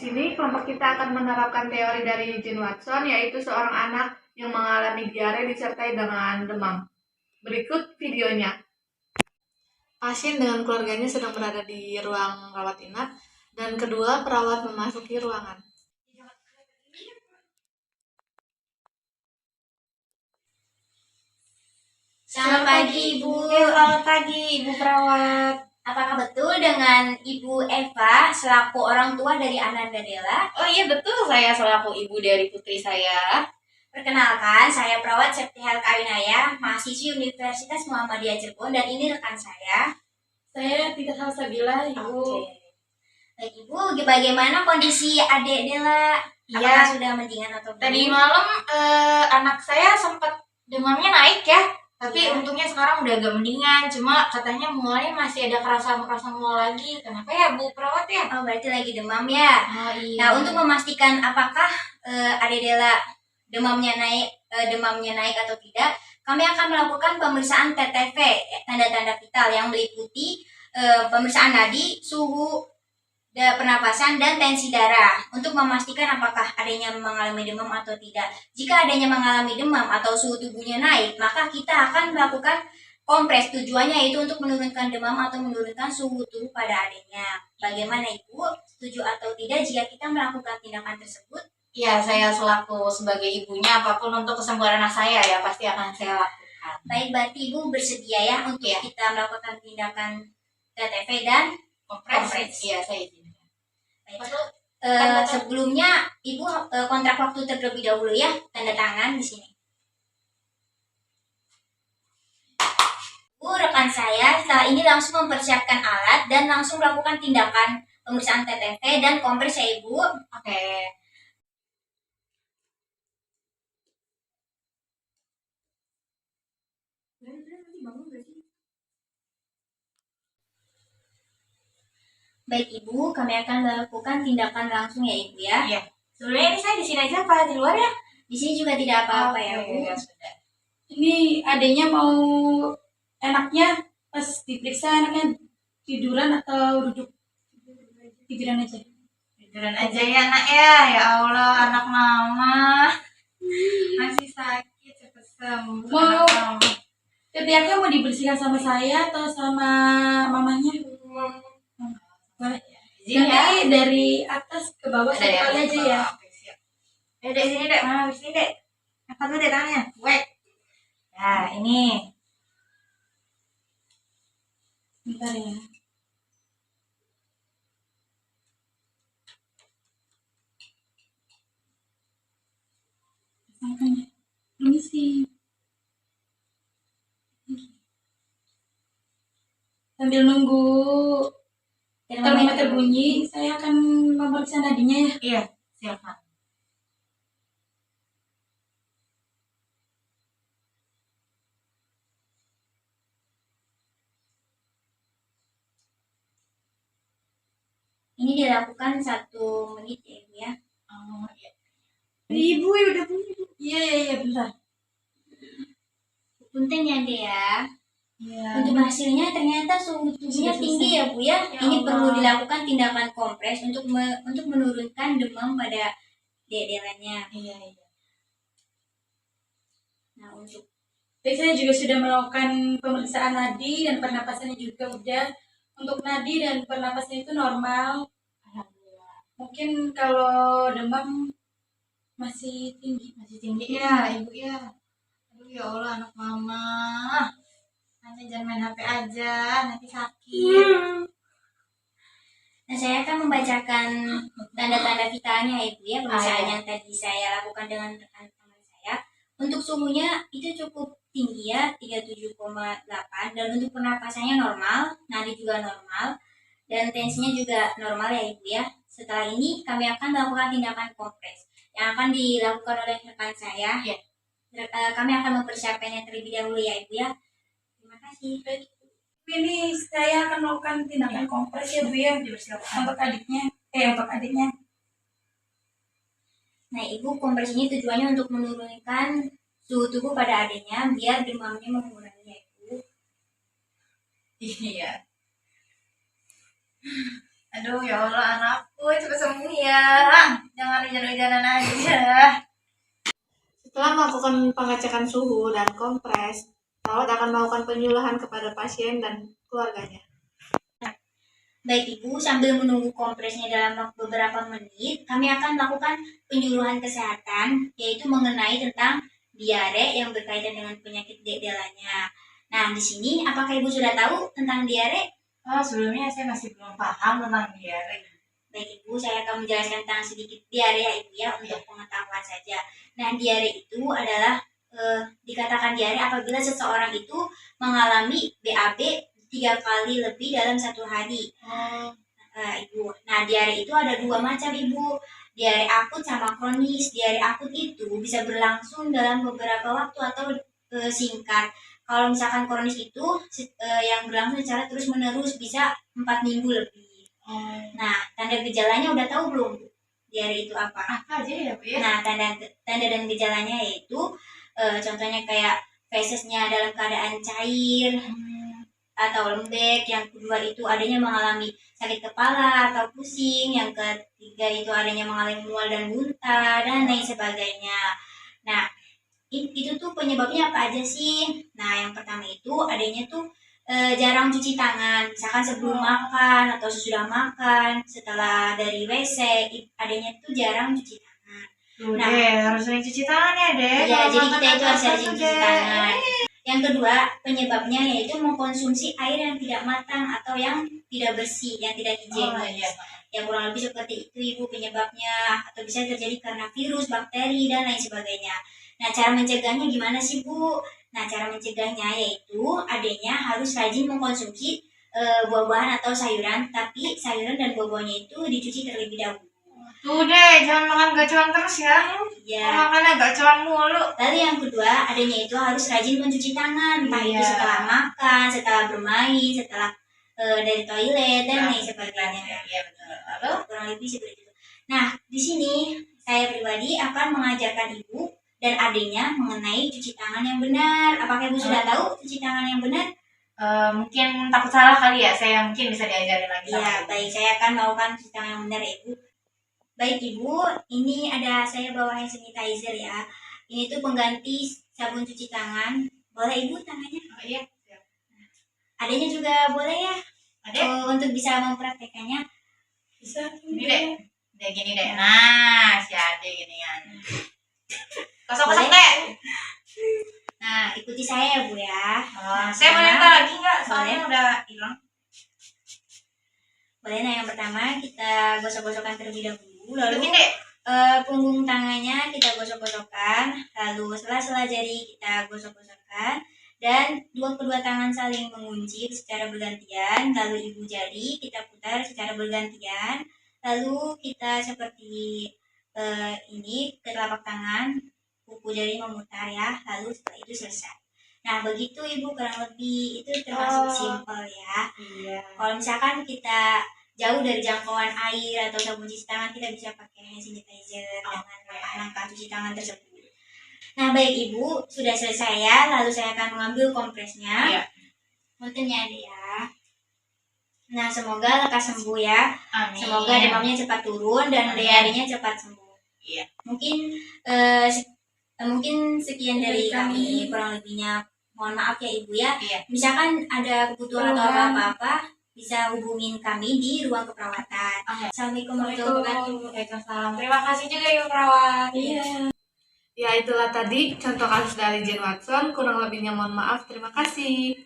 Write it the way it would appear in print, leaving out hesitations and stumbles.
sini kelompok kita akan menerapkan teori dari Eugene Watson, yaitu seorang anak yang mengalami diare disertai dengan demam. Berikut videonya. Pasien dengan keluarganya sedang berada di ruang rawat inap, dan kedua perawat memasuki ruangan. Selamat pagi, Ibu. Selamat pagi, Ibu perawat. Apakah betul dengan Ibu Eva selaku orang tua dari Ananda Della? Oh iya, betul, saya selaku ibu dari putri saya. Perkenalkan, saya perawat Septihel Kawinaya, mahasiswi Universitas Muhammadiyah Cirebon, dan ini rekan saya. Saya Tita Salsabila, Ibu. Oke. Baik, Ibu, bagaimana kondisi adik Della? Apakah sudah mendingan atau belum? Tadi malam anak saya sempat demamnya naik ya. Tapi untungnya sekarang udah agak mendingan, cuma katanya mulai masih ada kerasa mual lagi. Kenapa ya, Bu perawat ya? Oh, berarti lagi demam ya. Oh iya. Nah, untuk memastikan apakah Adik Della demamnya naik atau tidak, kami akan melakukan pemeriksaan TTV, tanda-tanda vital yang meliputi pemeriksaan nadi, suhu, pernapasan, dan tensi darah untuk memastikan apakah adanya mengalami demam atau tidak. Jika adanya mengalami demam atau suhu tubuhnya naik, maka kita akan melakukan kompres. Tujuannya itu untuk menurunkan demam atau menurunkan suhu tubuh pada adanya. Bagaimana Ibu? Setuju atau tidak jika kita melakukan tindakan tersebut? Ya, saya selaku sebagai ibunya, apapun untuk kesembuhan anak saya ya pasti akan saya lakukan. Baik, berarti Ibu bersedia ya untuk kita melakukan tindakan TTV dan kompres? Iya, saya izin. Sebelumnya Ibu kontrak waktu terlebih dahulu ya, tanda tangan di sini. Bu, rekan saya setelah ini langsung mempersiapkan alat dan langsung melakukan tindakan pemeriksaan TTV dan kompres ya Ibu. Oke. Baik Ibu, kami akan melakukan tindakan langsung ya Ibu ya. Iya. Sebenarnya ini saya di sini aja apa di luar ya? Di sini juga tidak apa-apa ya Bu. Ya sudah. Ini adanya mau enaknya pas diperiksa enaknya tiduran atau duduk? Tiduran aja. Tiduran aja ya nak ya. Ya Allah, anak mama masih sakit, cepat sembuh. Mau ketiaknya mau dibersihkan sama saya atau sama mamanya? Nanti dari atas ke bawah satu kali aja ya. Oke, siap. Dek, sini dek, mana sini dek. Angkat dulu dek tangannya. Wek. Nah, ini. Bentar ya. Ini sih. Sambil nunggu termometer bunyi, saya akan memeriksa nadinya ya. Iya, silakan. Ini dilakukan 1 menit ya Ibu ya. Oh iya. Ibu ya udah bunyi. Iya, bentar. Punten ya Dek ya. Iya. Untuk hasilnya ternyata suhu tubuhnya tinggi ya Bu ya. Ini perlu dilakukan tindakan kompres untuk menurunkan demam pada Dek-Dellanya. Iya. Nah, untuk Saya juga sudah melakukan pemeriksaan nadi dan pernapasannya juga udah. Untuk nadi dan pernapasannya itu normal. Alhamdulillah. Mungkin kalau demam masih tinggi. Ya, Ibu ya. Aduh ya Allah, anak mama. Nanti jangan main HP aja, nanti sakit. Nah, saya akan membacakan tanda-tanda vitalnya ya Ibu ya, pemeriksaan yang tadi saya lakukan dengan rekan teman saya. Untuk suhunya itu cukup tinggi ya, 37,8, dan untuk pernapasannya normal, nadi juga normal, dan tensinya juga normal ya Ibu ya. Setelah ini kami akan melakukan tindakan kompres yang akan dilakukan oleh rekan saya. Ya. Kami akan mempersiapkannya terlebih dahulu ya Ibu ya. Terima kasih. Ini saya akan melakukan tindakan kompres ya Bu ya. Untuk adiknya. Nah Ibu, kompres ini tujuannya untuk menurunkan suhu tubuh pada adiknya biar demamnya mengurangi ya Ibu. Iya. Aduh ya Allah, anakku cepat sembuh ya. ya. Jangan hujan-hujanan aja. Setelah melakukan pengecekan suhu dan kompres, perawat akan melakukan penyuluhan kepada pasien dan keluarganya. Baik Ibu, sambil menunggu kompresnya dalam beberapa menit, kami akan melakukan penyuluhan kesehatan, yaitu mengenai tentang diare yang berkaitan dengan penyakit delanya. Nah, di sini apakah Ibu sudah tahu tentang diare? Sebelumnya saya masih belum paham tentang diare. Baik Ibu, saya akan menjelaskan tentang sedikit diare ya Ibu ya, untuk pengetahuan saja. Nah, diare itu adalah dikatakan diare apabila seseorang itu mengalami BAB 3 kali lebih dalam satu hari. Ibu. Nah, diare itu ada 2 macam Ibu. Diare akut sama kronis. Diare akut itu bisa berlangsung dalam beberapa waktu atau singkat. Kalau misalkan kronis itu yang berlangsung secara terus-menerus bisa 4 minggu lebih. Nah, tanda gejalanya udah tahu belum? Diare itu apa? Apa aja ya, Bu ya? Nah, tanda dan gejalanya yaitu contohnya kayak fesesnya dalam keadaan cair atau lembek. Yang kedua itu adanya mengalami sakit kepala atau pusing. Yang ketiga itu adanya mengalami mual dan muntah dan lain sebagainya. Nah, itu tuh penyebabnya apa aja sih? Nah, yang pertama itu adanya tuh jarang cuci tangan, misalkan sebelum makan atau sesudah makan, setelah dari WC, adanya tuh jarang cuci tangan. Nah, harus sering cuci tangan ya, Dek. Ya, Kalau jadi makan kita itu harus apa-apa rajin tuh, cuci Dek. tangan. Yang kedua, penyebabnya yaitu mengkonsumsi air yang tidak matang atau yang tidak bersih, yang tidak higienis. Ya, kurang lebih seperti itu Ibu penyebabnya, atau bisa terjadi karena virus, bakteri, dan lain sebagainya. Nah, cara mencegahnya gimana sih Bu? Nah, cara mencegahnya yaitu adanya harus rajin mengkonsumsi buah-buahan atau sayuran, tapi sayuran dan buah-buahnya itu dicuci terlebih dahulu. Tuh deh, jangan makan gacoan terus ya. Ya. Makannya gacoan mulu. Lalu yang kedua, adanya itu harus rajin mencuci tangan, entah itu setelah makan, setelah bermain, setelah dari toilet dan lain sebagainya. Iya betul. Lalu Kurang lebih seperti itu. Nah, di sini saya pribadi akan mengajarkan Ibu dan adiknya mengenai cuci tangan yang benar. Apakah Ibu sudah tahu cuci tangan yang benar? mungkin takut salah kali ya. Saya mungkin bisa diajarin lagi. Iya, baik. Saya akan melakukan cuci tangan yang benar ya Ibu. Baik Ibu, ini ada saya bawa hand sanitizer ya. Ini tuh pengganti sabun cuci tangan. Boleh Ibu tangannya? Oh iya. Adanya juga boleh ya. Adek, Untuk bisa mempraktekannya. bisa. Ini deh. Deh gini deh. Nah, si Ade ginian. Kosong-kosong Boleh? deh. Nah, ikuti saya ya Bu ya. Saya boleh minta lagi nggak? Soalnya Boleh. udah hilang. Boleh. Nah, yang pertama kita gosok-gosokkan terlebih dahulu. Lalu Ikutin deh. punggung tangannya kita gosok-gosokkan. Lalu sela-sela jari kita gosok-gosokkan. Dan kedua tangan saling mengunci secara bergantian. Lalu ibu jari kita putar secara bergantian. Lalu kita seperti ini ke telapak tangan, kuku jari memutar ya. Lalu setelah itu selesai. Nah, begitu Ibu kurang lebih, itu termasuk simpel ya. Iya. Kalau misalkan kita jauh dari jangkauan air atau sabun cuci tangan, kita bisa pakai hand sanitizer dengan langkah cuci tangan tersebut. Nah, baik Ibu, sudah selesai ya. Lalu saya akan mengambil kompresnya. Iya. Puntennya ada ya. Nah, semoga lekas sembuh ya. Amin. Semoga demamnya cepat turun dan diarenya cepat sembuh. Iya. Mungkin sekian dari kami, kurang lebihnya mohon maaf ya Ibu ya. Iya. Misalkan ada kebutuhan atau apa-apa, bisa hubungin kami di ruang keperawatan. Assalamualaikum warahmatullahi wabarakatuh. Waalaikumsalam. Terima kasih juga ya perawat. Iya. Ya, itulah tadi contoh kasus dari Jane Watson. Kurang lebihnya mohon maaf. Terima kasih.